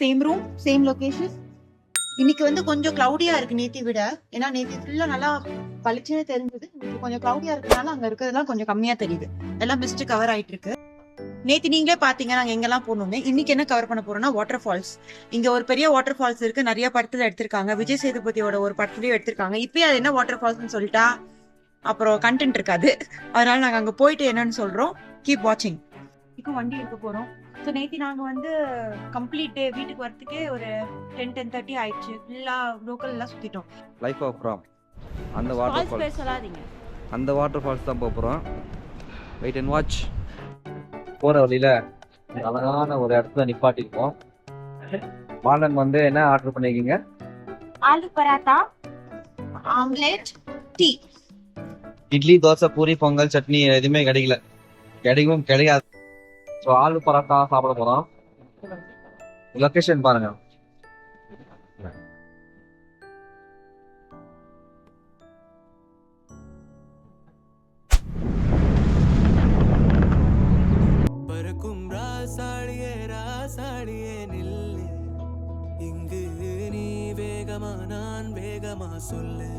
Same room, same location. இன்னைக்கு வந்து கொஞ்சம் கிளவுடியா இருக்கு நேத்தி விட. ஏன்னா நேத்தி ஃபுல்லா நல்லா பளிச்சுன்னு தெரிஞ்சது. இன்னைக்கு கொஞ்சம் கிளவுடியா இருக்கனால அங்க இருக்கிறதெல்லாம் கொஞ்சம் கம்மியா தெரியுது. எல்லாம் மிஸ்ட் கவர் ஆயிட்டு இருக்கு. நேத்தி நீங்களே பாத்தீங்க நாங்க எங்கெல்லாம் போனோம்னு. இன்னைக்கு என்ன கவர் பண்ண போறோம்னா வாட்டர் ஃபால்ஸ். இங்க ஒரு பெரிய வாட்டர் ஃபால்ஸ் இருக்கு, நிறைய படத்துல எடுத்திருக்காங்க. விஜய் சேதுபதியோட ஒரு படத்துலயும் எடுத்திருக்காங்க. இப்பயே அது என்ன வாட்டர் ஃபால்ஸ்னு சொல்லிட்டா அப்புறம் கண்டென்ட் இருக்காது. அதனால நாங்க அங்க போயிட்டு என்னன்னு சொல்றோம். கீப் வாட்சிங். இப்போ வண்டி எடுக்க போறோம். ஸோ நேத்தி நாங்க வந்து கம்ப்ளீட் டே வீட்டுக்கு வரதுக்கே ஒரு 10-10:30 ஆயிடுச்சு. ஃபுல்லா லோக்கல் எல்லாம் சுத்திட்டோம். லைஃப் ஆஃப் ராம் அந்த வாட்டர் ஃபால்ஸ் சொல்லாதீங்க. அந்த வாட்டர் ஃபால்ஸ் தான் போகிறோம். Wait and watch. போகிற வழியில் அழகான ஒரு இடத்துல நிப்பாட்டிருக்கோம். மாலன் வந்து என்ன ஆர்டர் பண்ணிருக்கீங்க? Aloo paratha, omelette, tea. இட்லி, தோசை, பூரி, பொங்கல், சட்னி எதுவுமே கிடைக்காது. ஸோ ஆலு பராத்தா சாப்பிட போகிறோம். லொக்கேஷன் பாருங்க. இங்கு நீ வேகமா நான் வேகமா சொல்லு,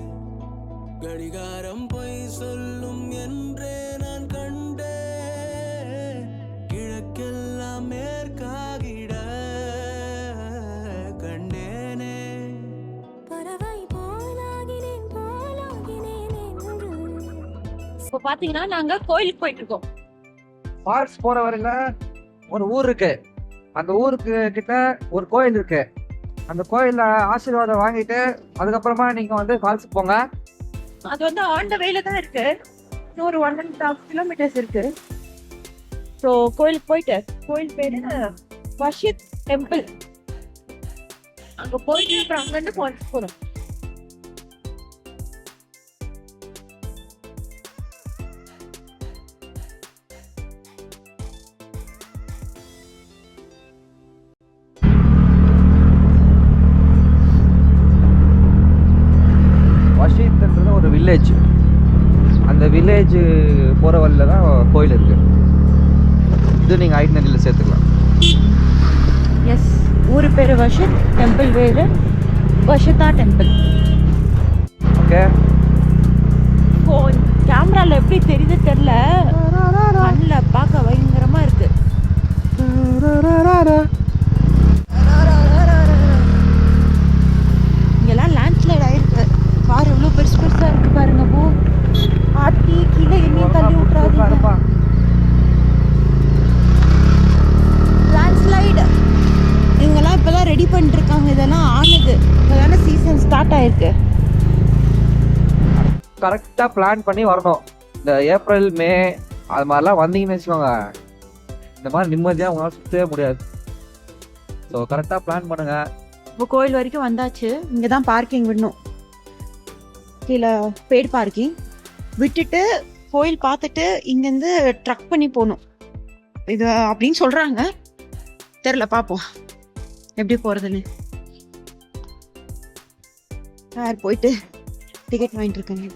கடிகாரம் பொய் சொல்லும் என்றே நான் கண்டே, கிழக்கெல்லாம் மேற்காகிட கண்டேனே, பறவை போலாகினேன் போலாகினேன். இப்போ பாத்தீங்கன்னா நாங்க கோயிலுக்கு போயிட்டு இருக்கோம். ஃபால்ஸ் போற வரையில ஒரு ஊர் இருக்கு. அந்த ஊருக்கு கிட்ட ஒரு கோயில் இருக்கு. அந்த கோயில்ல ஆசீர்வாதம் வாங்கிட்டு அதுக்கப்புறமா நீங்க வந்து ஃபால்ஸுக்கு போங்க. அது வந்து ஆன் த வேல தான் இருக்கு. இன்னொரு 1.5 கிலோமீட்டர்ஸ் இருக்கு. ஸோ கோயிலுக்கு போயிட்டு, கோயில் பேரு வஷித் டெம்பிள். அங்க போயிட்டு அப்புறம் அங்கிருந்து ஃபால்ஸ் போறோம். வஷித்ன்றது ஒரு வில்லேஜ். அந்த வில்லேஜ் போற வழியில தான் கோயில் இருக்கு. இது நீங்க ஐட்னரியில் சேர்த்துக்கலாம். எஸ், ஊர் பேரு வஷித், டெம்பிள் பேரு வஷிதா டெம்பிள். ஓகே. இப்போ கேமரால எப்படி தெரியுது தெரியல, கண்ணில் பார்க்க பயங்கரமா இருக்கு. இங்கெல்லாம் லேண்ட்ஸ்லைட் ஆயிருக்கு. பாரு எவ்வளோ பெருசு பெருசா இருக்கு பாருங்க. பூ ஆட்டி கீழே எண்ணெயும் தள்ளி விட்டுறாதீங்க. லேண்ட்ஸ்லைடு இவங்கெல்லாம் இப்போதான் ரெடி பண்ணிட்டு இருக்காங்க. இதெல்லாம் ஆனது இப்போதான சீசன் ஸ்டார்ட் ஆயிருக்கு. கரெக்டாக பிளான் பண்ணி வரணும். இந்த ஏப்ரல் மே அது மாதிரிலாம் வந்தீங்கன்னு வச்சுக்கோங்க, இந்த மாதிரி நிம்மதியாக உங்களால் சுற்றவே முடியாது. ஸோ கரெக்டாக பிளான் பண்ணுங்க. இப்போ கோயில் வரைக்கும் வந்தாச்சு. இங்கே தான் பார்க்கிங் விடணும். கீழே பெய்டு பார்க்கிங் விட்டுட்டு கோயில் பார்த்துட்டு இங்கேருந்து ட்ரக் பண்ணி போகணும் இது அப்படின்னு சொல்கிறாங்க. தெரில, பார்ப்போம் எப்படி போகிறதுன்னு. யார் போயிட்டு டிக்கெட் வாங்கிட்டு இருக்காங்க.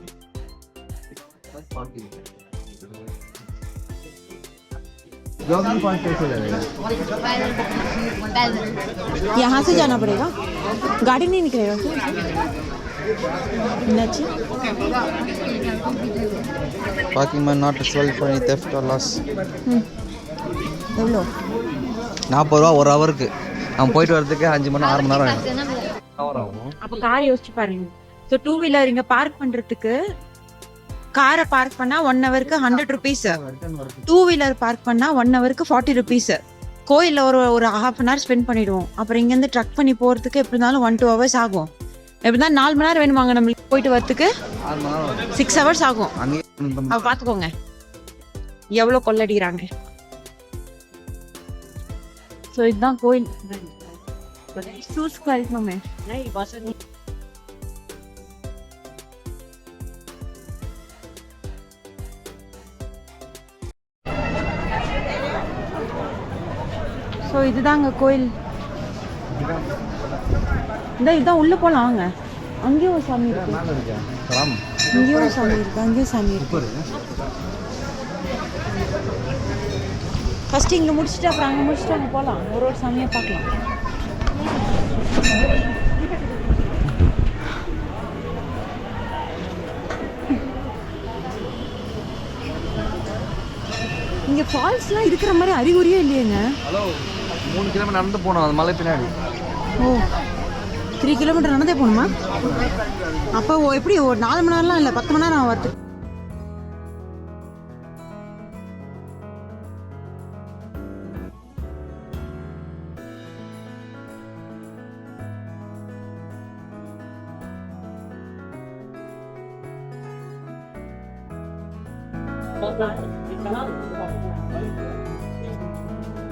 यहाँ से जाना पड़ेगा, गाड़ी नहीं निकलेगा क्या? என்னாச்சு? Parking man not responsible for any theft or loss. எவ்வளோ? 40 ரூபா ஒரு ஹவருக்கு. நம்ம போயிட்டு வரதுக்கு 5 மணி 6 மணி நேரம் ஆகும். அப்போ கார் யோசிச்சு பாருங்க. ஸோ 2 வீலர் இங்கே பார்க் பண்ணுறதுக்கு, காரை பார்க் பண்ணால் 1 ஹவருக்கு 100 ருபீஸ். 2 வீலர் பார்க் பண்ணால் 1 ஹவருக்கு 40 ருபீஸ். கோயிலில் ஒரு ½ அன் ஹவர் ஸ்பெண்ட் பண்ணிடுவோம். அப்புறம் இங்கேருந்து ட்ரக் பண்ணி போகிறதுக்கு எப்படி இருந்தாலும் 1-2 ஹவர்ஸ் ஆகும். எப்படி தான் 4 மணி நேரம் வேணுமாங்க நம்மளுக்கு போயிட்டு வரதுக்கு. 6 ஹவர்ஸ் ஆகும். அப்போ பார்த்துக்கோங்க எவ்வளோ கொள்ளடிக்கிறாங்க. ஸோ இதுதான் கோயில். சூஸ்க்கு இருக்கணுமே. ஸோ இதுதாங்க கோயில். இதுதான் உள்ள போலாம் வாங்க. அங்கேயும் ஒரு சாமி இருக்கு, இங்கேயும் ஒரு சாமி இருக்கு, அங்கேயும் சாமி இருக்கு. ஃபர்ஸ்ட் இங்கே முடிச்சுட்டு அப்புறம் அங்கே முடிச்சுட்டு அங்கே போகலாம். ஒரு சாமியாக பார்க்கலாம். இங்க ஃபால்ஸ்லாம் இருக்கிற மாதிரி அறிகுறியே இல்லையேங்க. ஹலோ 3 கிலோமீட்டர் நடந்து போனோம் அது மலை பின்னாடி. ஓ 3 கிலோமீட்டர் நடந்தே போகணுமா? அப்போ எப்படி ஒரு 4 மணி நேரம்லாம் இல்லை, 10 மணி நேரம் வருது.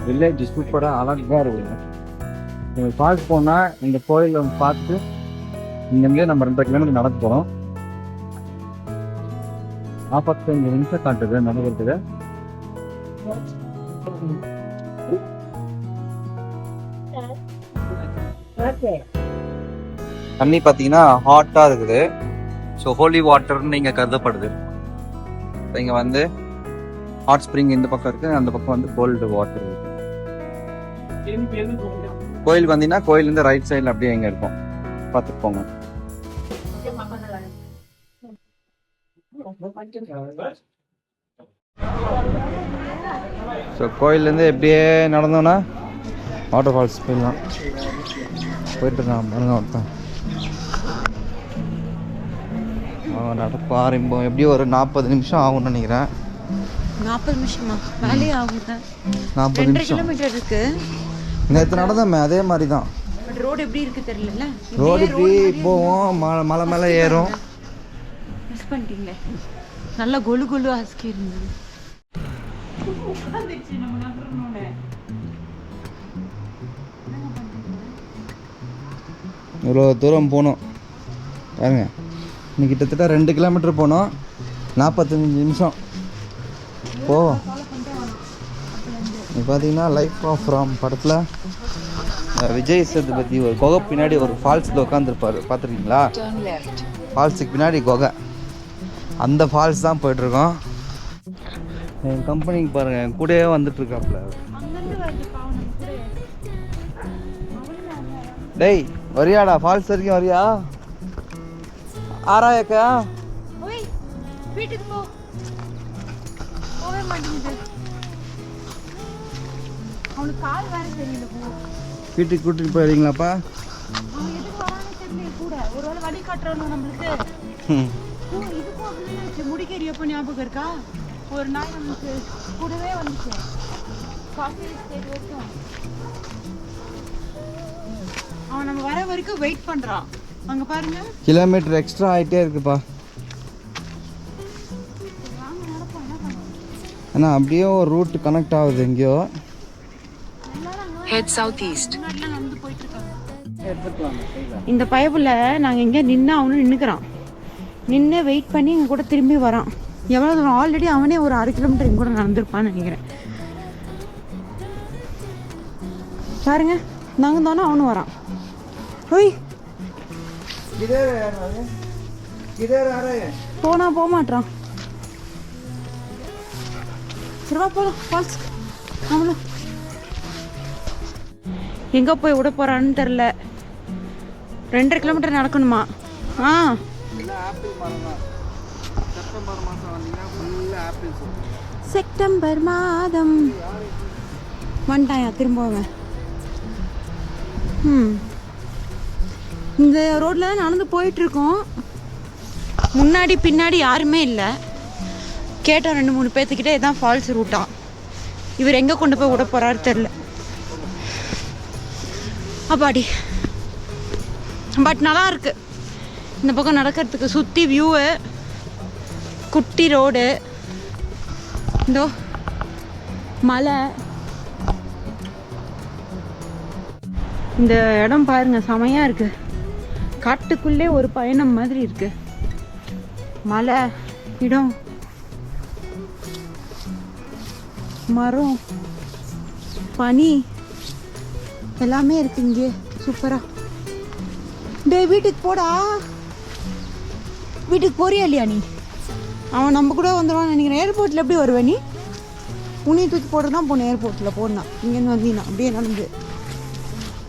வில்லேஜ் சூப்பராக அழகாக இருக்குங்க. நீங்கள் ஃபால்ஸ் போனால் இந்த கோயிலை பார்த்துட்டு இங்கேருந்தே நம்ம 2 கிலோமீட்டர் நடந்து போகிறோம். 45 நிமிஷம் காட்டுது நடக்கிறதுக்கு. தண்ணி பார்த்தீங்கன்னா ஹாட்டாக இருக்குது. ஸோ ஹோலி வாட்டர்னு இங்கே கருதப்படுது. இப்போ இங்கே வந்து ஹாட் ஸ்ப்ரிங் இந்த பக்கம் இருக்குது, அந்த பக்கம் வந்து கோல்டு வாட்டர் இருக்குது. கோயிலுக்கு வந்தீங்கன்னா கோயிலேருந்து ரைட் சைடில் அப்படியே எங்கே இருக்கும் பார்த்துட்டு போங்க. ஸோ கோயிலேருந்து எப்படியே நடந்தோன்னா வாட்டர் ஃபால்ஸ் போயிடலாம். போயிட்டு இருக்கான் பாருங்க ஒருத்தன். நடப்பு ஆரம்பம் எப்படியும் ஒரு 40 நிமிஷம் ஆகும்னு நினைக்கிறேன். 40 நிமிஷமா? வேலையே ஆகுங்க. 40 நிமிஷம் கிலோமீட்டர் இருக்கு. நேற்று நடந்தோமே அதே மாதிரி தான். பட் ரோடு எப்படி இருக்கு தெரியல. ரோடு இப்படி போவோம், மலை மேலே ஏறும். மிஸ் பண்ணிட்டீங்களே. நல்லா கொலு கொலு ஆஸ்கி இருந்தது. இவ்வளோ தூரம் போனோம் பாருங்க. இன்னைக்கு கிட்டத்தட்ட 2 கிலோமீட்டர் போனோம், 45 நிமிஷம் போவோம். இப்போ பார்த்தீங்கன்னா லைஃப் ஆஃப் ராம் படத்தில் விஜய் சேதுபதி ஒரு குகை பின்னாடி ஒரு ஃபால்ஸில் உட்காந்துருப்பார், பார்த்துருக்கீங்களா? ஃபால்ஸுக்கு பின்னாடி குகை, அந்த ஃபால்ஸ் தான் போயிட்டுருக்கோம். என் கம்பெனிக்கு பாருங்கள், என் கூடயே வந்துட்டுருக்காப்புல. டேய் வரியாடா, ஃபால்ஸ் வரைக்கும் வரியா? ஆராயக்கா வீட்டுக்கு போ. போவே மாட்டேங்குது. அவனுக்கு கால் வேற தெரியல. வீட்டுக்கு கூட்டிட்டு போயிருங்களாப்பா? அவன் எதுக்கு வரானே தெரியல. கூட ஒருவேளை வழி காட்டுறானு நம்மளுக்கு. இதுக்கும் அப்படி முடிக்கறி எப்போ ஞாபகம் இருக்கா? ஒரு நாள் நமக்கு கூடவே வந்துச்சு. காஃபி ஸ்டேட் வரைக்கும் அவன் நம்ம வர வரைக்கும் வெயிட் பண்றான். அங்க பாருங்க, கிலோமீட்டர் எக்ஸ்ட்ரா ஆகிட்டே இருக்குப்பா. ஏன்னா அப்படியே ஒரு ரூட் கனெக்ட் ஆகுது எங்கேயோ. இந்த பயப்புல நாங்கள் எங்கே நின்று அவனும் நின்றுக்கிறான். நின்று வெயிட் பண்ணி எங்கள் கூட திரும்பி வரான். எவ்வளோ தூரம்? ஆல்ரெடி அவனே ஒரு 1/2 கிலோமீட்டர் எங்க கூட நடந்திருப்பான்னு நினைக்கிறேன். பாருங்க, நாங்கள் தானே அவனும் வரான். ஓய் போனா போக மாட்டான். சரிவா போலாம் ஃபால்ஸ். அவனும் எங்கே போய் விட போகிறான்னு தெரில. 2.5 கிலோமீட்டர் நடக்கணுமா? ஆ செப்டம்பர் மாதம் வந்துட்டாயா திரும்பவன். இந்த ரோட்ல தான் நடந்து போயிட்டுருக்கோம். முன்னாடி பின்னாடி யாருமே இல்லை. கேட்டோம் 2-3 பேர்த்துக்கிட்டே இதான் ஃபால்ஸ் ரூட்டா. இவர் எங்கே கொண்டு போய் விட போகிறாரு தெரில. அப்பாடி பட் நல்லா இருக்கு. இந்த பக்கம் நடக்கிறதுக்கு சுற்றி வியூவு, குட்டி ரோடு, இதோ மலை. இந்த இடம் பாருங்க, செமையாக இருக்கு. காட்டுக்குள்ளே ஒரு பயணம் மாதிரி இருக்கு. மலை, இடம், மரம், பனி எல்லாமே இருக்கு இங்கே. சூப்பரா. டே வீட்டுக்கு போடா. வீட்டுக்கு போறியா இல்லையா நீ? அவன் நம்ம கூட வந்துடுவான்னு நினைக்கிறேன். ஏர்போர்ட்டில் எப்படி வருவ நீ? உன்னையும் தூக்கி போட்டு தான் போனேன். ஏர்போர்ட்டில் போடணும். இங்கேருந்து வந்தீங்கன்னா அப்படியே நடந்து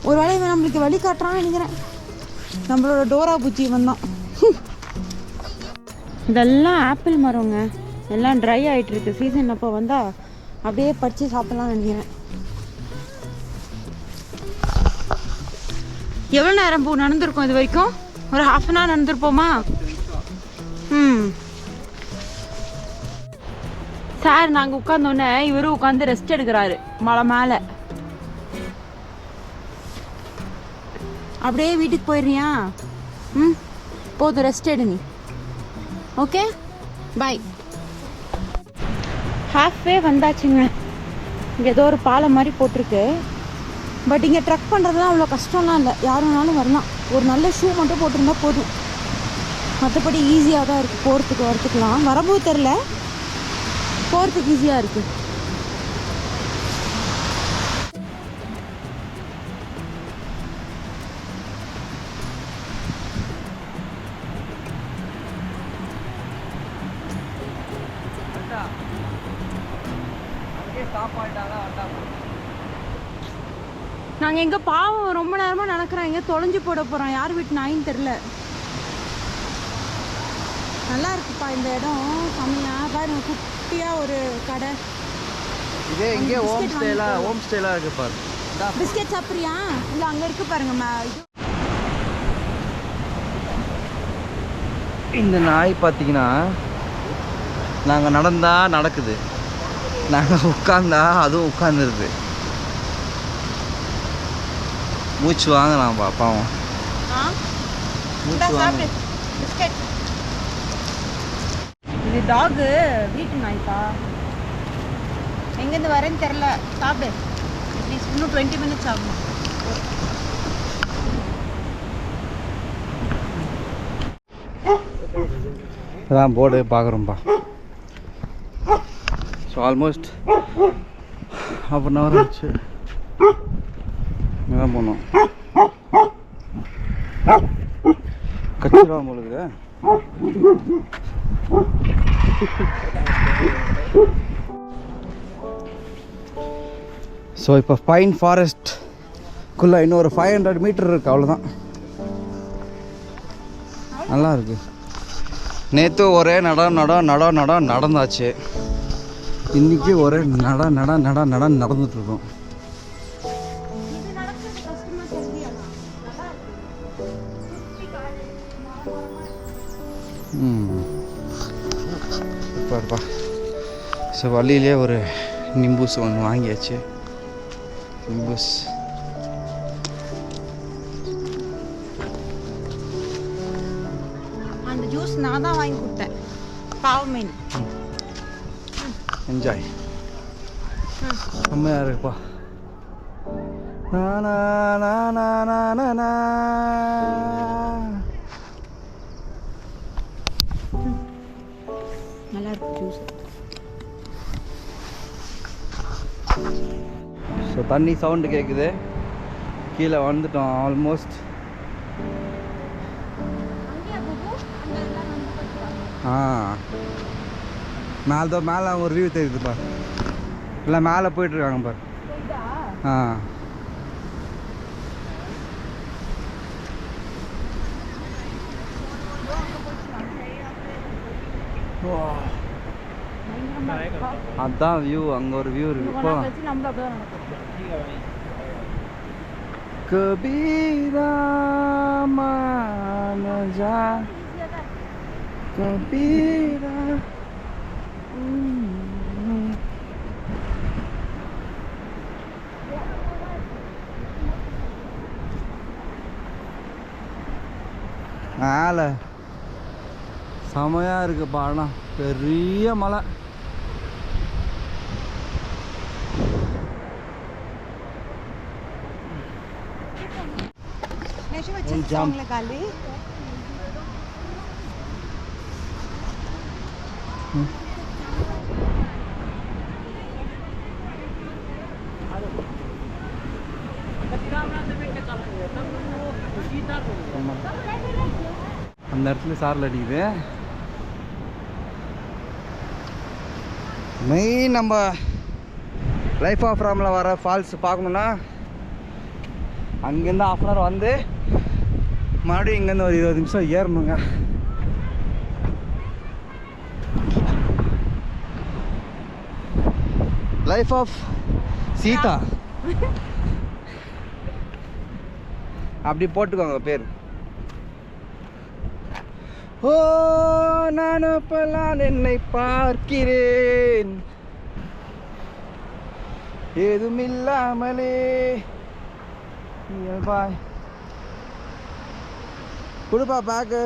ஒரு வேளை இவன் நம்மளுக்கு வழி காட்டுறான்னு நினைக்கிறேன். நம்மளோட டோரா பூச்சி வந்தான். இதெல்லாம் ஆப்பிள் மரங்க, எல்லாம் ட்ரை ஆகிட்டு இருக்கு. சீசன் அப்போ வந்தால் அப்படியே பறித்து சாப்பிட்லாம்னு நினைக்கிறேன். எவ்வளோ நேரம் நடந்திருக்கோம் இது வரைக்கும்? ஒரு 1/2 அன் ஹவர் நடந்திருப்போமா? சார் நாங்கள் உட்காந்தோடனே இவரும் உட்காந்து ரெஸ்ட் எடுக்கிறாரு மலை மேலே. அப்படியே வீட்டுக்கு போயிடுறியா? போதும், ரெஸ்ட் எடு நீ. ஓகே, பாய். ஹாஃப்வே வந்தாச்சுங்க. இங்கே ஏதோ ஒரு பாலம் மாதிரி போட்டிருக்கு. பட் இங்கே ட்ரக் பண்ணுறதுலாம் அவ்வளோ கஷ்டம்லாம் இல்லை, யார் வேணாலும் வரலாம். ஒரு நல்ல ஷூ மட்டும் போட்டிருந்தா போதும். மற்றபடி ஈஸியாக தான் இருக்குது போகிறதுக்கு வரத்துக்குலாம். வரும்போது தெரில, போகிறதுக்கு ஈஸியாக இருக்குது. நாங்கள் எங்கே பாவம் ரொம்ப நேரமாக நடக்கிறோம், எங்கே தொலைஞ்சு போட போகிறோம், யார் வீட்டு நாயின்னு தெரில. நல்லா இருக்குப்பா இந்த இடம், செம்மையாக பாருங்க. குட்டியாக ஒரு கடை. இதே இங்கே ஹோம் ஸ்டேலாம் இருக்கு பாரு. பிஸ்கெட் சாப்பிட்றியா? இல்லை அங்கே இருக்கு பாருங்க. இந்த நாய் பார்த்தீங்கன்னா நாங்கள் நடந்தா நடக்குது, நாங்கள் உட்காந்தா அதுவும் உட்காந்துருது. மூச்சு வாங்கலாம் பாப்பாவும். மூச்சு வாங்க. இது டாகு, வீட்டு நாய்ப்பா. எங்கேருந்து வரேன்னு தெரில. சாப்பிடு, ப்ளீஸ். இன்னும் 20 மினிட்ஸ் ஆகும். அதான் போர்டு பார்க்குறோம்ப்பா. ஸோ ஆல்மோஸ்ட் 1/2 அன் ஹவர் ஆச்சு. இங்கே தான் போனோம். கச்சிரா உங்களுக்கு. ஸோ இப்போ பைன் ஃபாரஸ்ட்குள்ளே இன்னும் ஒரு 500 மீட்டர் இருக்குது, அவ்வளோதான். நல்லா இருக்கு. நேற்று ஒரே நடந்தாச்சு. இன்றைக்கி ஒரே நடந்துட்டுருக்கோம். சூப்பர்ப்பா. ஸோ வழியிலே ஒரு நிம்பூஸ் ஒன்று வாங்கியாச்சு. நிம்பூஸ் அந்த ஜூஸ் நான் தான் வாங்கி கொடுத்தேன். பாவம் மீன். என்ஜாய். செம்மையாக இருக்குப்பா. நல்லா இருக்கு ஜூஸ். ஸோ தண்ணி சவுண்டு கேட்குது. கீழே வந்துட்டோம் ஆல்மோஸ்ட். மேலே ஒரு வியூ தெரியுது பார். இல்லை மேலே போயிட்டுருக்காங்க பார். அதான் வியூ. அங்கே ஒரு வியூ இருக்கு. இப்போ கபீரா மானஜா கபீரா. மேலே செமையாக இருக்குது பாடம். பெரிய மலை. அந்த இடத்துல சாரல் அடிக்குது. மெயின் நம்ம லைஃப் ஆஃப் ராமில் வர ஃபால்ஸ் பார்க்கணுன்னா அங்கேருந்து 1/2 hour வந்து மறுபடியும் இங்கேருந்து ஒரு 20 நிமிஷம் ஏறணுங்க. லைஃப் ஆஃப் சீதா அப்படி போட்டுக்கோங்க பேர். ஓ நான் அப்பெல்லாம் என்னை பார்க்கிறேன் ஏதும் இல்லாமலே. பாய் கொடுப்பா பேக்கு.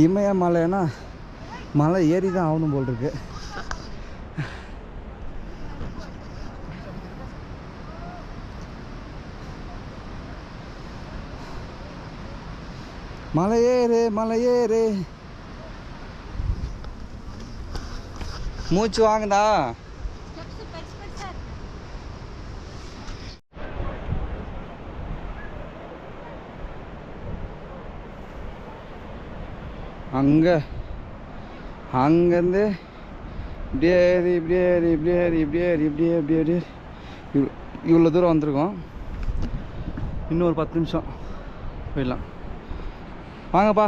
இமயமலைன்னா மலை ஏறி தான் ஆகணும் போல் இருக்கு. மலை ஏறு மலை ஏறு. மூச்சு வாங்குதா? அங்கேருந்து இப்படியே ஏறி இப்படியே ஏறி இப்படியே ஏறி இப்படியே ஏறி இப்படியே இப்படியே ஏறி இவ்வளோ தூரம் வந்திருக்கோம். இன்னும் ஒரு 10 நிமிஷம் போயிடலாம். வாங்கப்பா.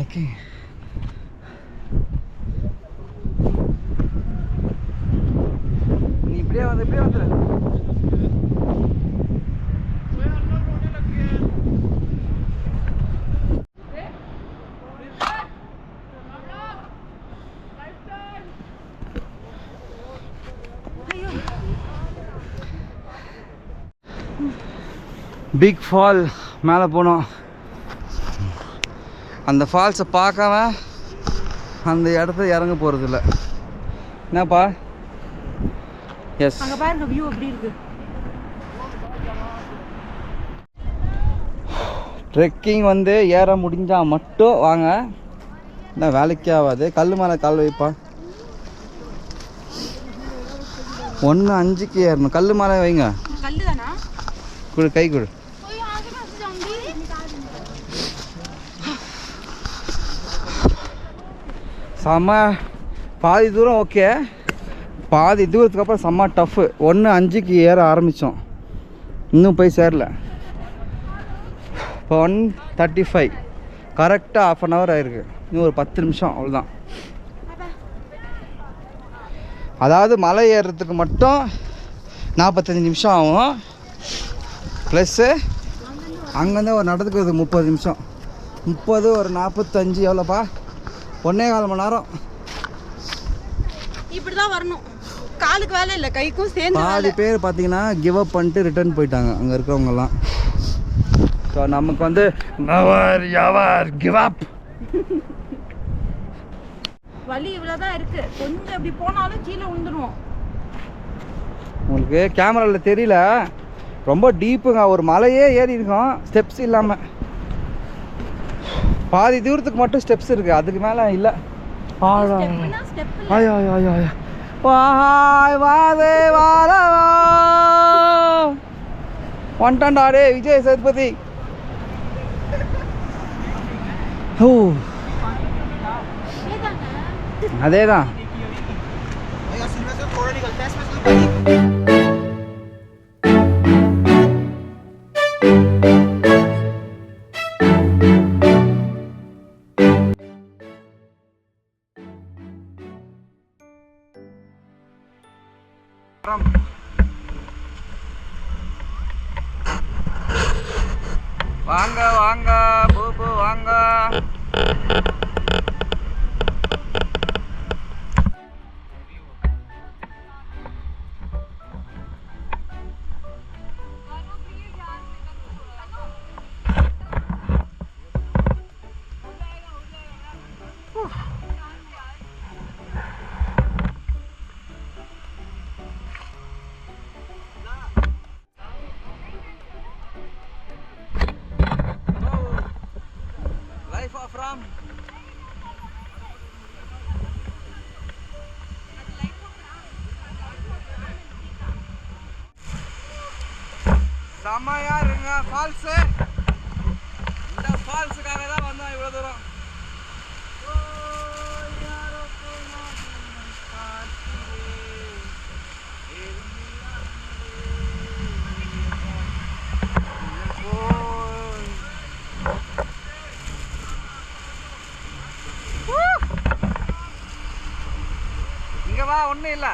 ஓகே நீ இப்படியே வந்துடு. பிக் ஃபால் மேலே போனோம். அந்த ஃபால்ஸை பார்க்காம அந்த இடத்த இறங்க போகிறதில்ல. என்னப்பா? எஸ், அங்கே பாருங்க வியூ எப்படி இருக்கு. ட்ரெக்கிங் வந்து ஏற முடிஞ்சால் மட்டும் வாங்க, என்ன வேலைக்கே ஆகாது. கல் மேலே கால் வைப்பா. 1:05க்கு ஏறணும். கல் மேலே வைங்க. கல் தானா? கொடு, கை கொடு. செம்ம பாதி தூரம் ஓகே, பாதி தூரத்துக்கு அப்புறம் செம்ம டஃப்பு. 1:05க்கு ஏற ஆரம்பித்தோம், இன்னும் போய் சேரல. இப்போ 1:35, கரெக்டாக 1/2 hour ஆயிருக்கு. இன்னும் ஒரு 10 நிமிஷம் அவ்வளோதான். அதாவது மலை ஏறுறதுக்கு மட்டும் 45 நிமிஷம் ஆகும். ப்ளஸ்ஸு அங்கேருந்து ஒரு நடந்துக்கிறது 30 நிமிஷம். 30 ஒரு 45 எவ்வளோப்பா? 1.25 மணி நேரம். இப்படி தான் வரணும். காலுக்கு வேலை இல்லை, கைக்கும் சேர்ந்து. பாதி பேர் பார்த்தீங்கன்னா கிவ் அப் பண்ணிட்டு ரிட்டர்ன் போயிட்டாங்க அங்கே இருக்கிறவங்கலாம். ஸோ நமக்கு வந்து நவர் கிவ் அப். வலி இவ்வளோதான் இருக்கு, கொஞ்சம் இப்படி போனாலும் கீழே விழுந்துருவோம். உங்களுக்கு கேமராவில் தெரியல, ரொம்ப டீப்புங்க. ஒரு மலையே ஏறி இருக்கோம் ஸ்டெப்ஸ் இல்லாமல். பாதி தூரத்துக்கு மட்டும் ஸ்டெப்ஸ் இருக்கு, அதுக்கு மேலே இல்லை. வந்துட்டான்டா விஜய் சேதுபதி. ஓ அதேதான். வாங்க வாங்க பூபு வாங்க. செம்மையா இருக்குங்க ஃபால்ஸு. இந்த ஃபால்ஸுக்காக தான் வந்தோம் இவ்வளோ தூரம். இங்க வா, ஒன்றும் இல்லை.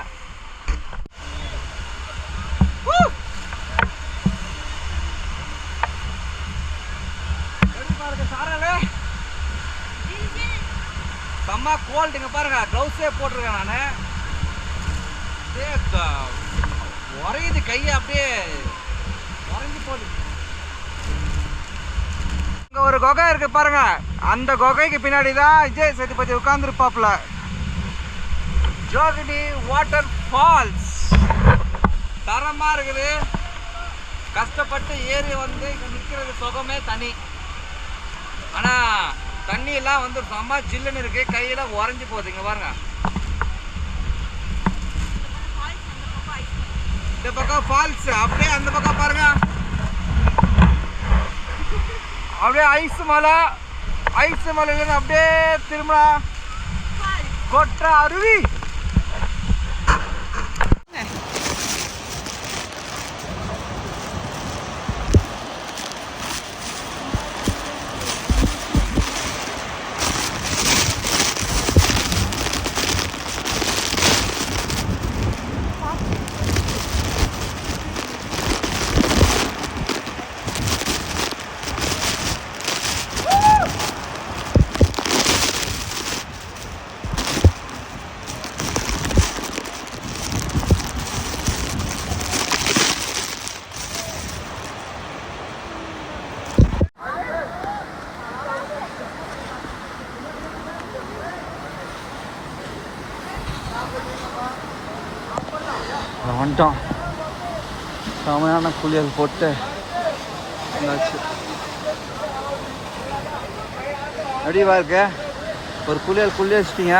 செம்ம கோல்டுங்க பாருங்க. க்ளவுஸே போட்டிருக்கேன் நான். உறையுது கையை, அப்படியே உறைஞ்சி போகுது. இங்க ஒரு குகை இருக்கு பாருங்க. அந்த குகைக்கு பின்னாடி தான் விஜய் சேதுபதி உட்கார்ந்துருப்பாப்ல. ஜோகினி வாட்டர் ஃபால்ஸ் தரமா இருக்குது. கஷ்டப்பட்டு ஏறி வந்து இங்க நிற்கிறது சுகமே தனி. ஆனா தண்ணி எல்லாம் வந்து செம்ம ஜில்லுன்னு இருக்கு. கையில உறைஞ்சி போகுது. இங்க பாருங்க. இந்த பக்கம் ஃபால்ஸ், அப்படியே அந்த பக்கம் பாருங்க. அப்படியே ஐஸ் மலை. ஐஸ் மலையில அப்படியே திரும்ப கொற்ற அருவி. வந்துட்டோம். செமையான குளியல் போட்டு வந்தாச்சு. எப்படிவா இருக்கு? ஒரு குளியல் குளிச்சிட்டிங்க.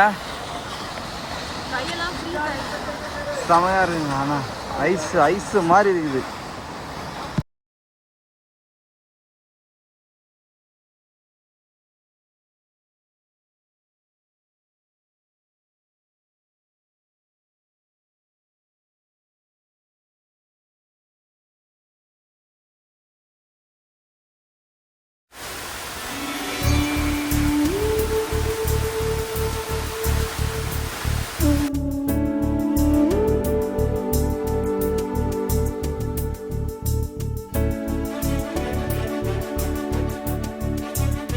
செமையா இருக்குங்க. ஆனால் ஐஸ் மாதிரி இருக்குது.